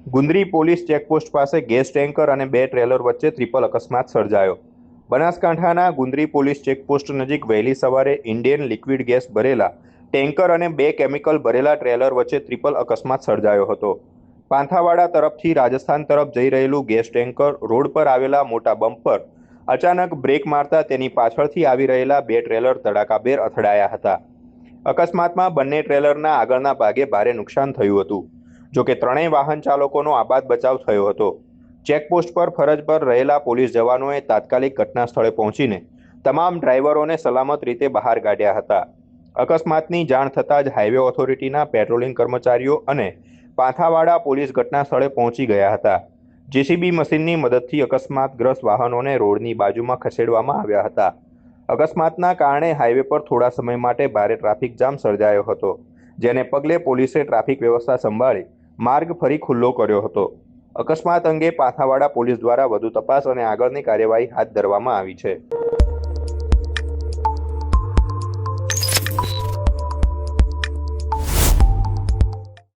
Gundri police checkpost પાસે gas tanker અને બે ટ્રેલર વચ્ચે ટ્રિપલ અકસ્માત સર્જાયો. બનાસકાંઠાના ગુંદરી પોલીસ ચેકપોસ્ટ નજીક વહેલી સવારે ઇન્ડિયન લિક્વિડ ગેસ ભરેલા ટેન્કર અને બે કેમિકલ ભરેલા ટ્રેલર વચ્ચે ટ્રિપલ અકસ્માત સર્જાયો હતો. પાંથાવાડા તરફથી રાજસ્થાન તરફ જઈ રહેલું ગેસ ટેન્કર રોડ પર આવેલા મોટા બમ્પ પર અચાનક બ્રેક મારતા તેની પાછળથી આવી રહેલા બે ટ્રેલર ધડાકાભેર અથડાયા હતા. અકસ્માતમાં બંને ટ્રેલરના આગળના ભાગે ભારે નુકસાન થયું હતું. જોકે ત્રણેય વાહન ચાલકોનો આબાદ બચાવ થયો હતો. ચેકપોસ્ટ પર ફરજ પર રહેલા પોલીસ જવાનોએ તાત્કાલિક ઘટના સ્થળે પહોંચીને તમામ ડ્રાઈવરોને સલામત રીતે બહાર કાઢ્યા હતા. અકસ્માતની જાણ થતાં જ હાઈવે ઓથોરિટીના પેટ્રોલિંગ કર્મચારીઓ અને પાંથાવાડા પોલીસ ઘટના સ્થળે પહોંચી ગયા હતા. જેસીબી મશીનની મદદથી અકસ્માતગ્રસ્ત વાહનોને રોડની બાજુમાં ખસેડવામાં આવ્યા હતા. અકસ્માતના કારણે હાઈવે પર થોડા સમય માટે ભારે ટ્રાફિક જામ સર્જાયો હતો, જેને પગલે પોલીસે ટ્રાફિક વ્યવસ્થા સંભાળી માર્ગ ફરી ખુલ્લો કર્યો હતો. અકસ્માત અંગે પાંથાવાડા પોલીસ દ્વારા વધુ તપાસ અને આગળની કાર્યવાહી હાથ ધરવામાં આવી છે.